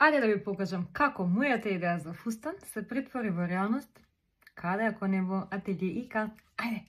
Ајде да ви покажам како мојата идеја за фустан се претвори во реалност каде ако не во ателје Ика. Ајде!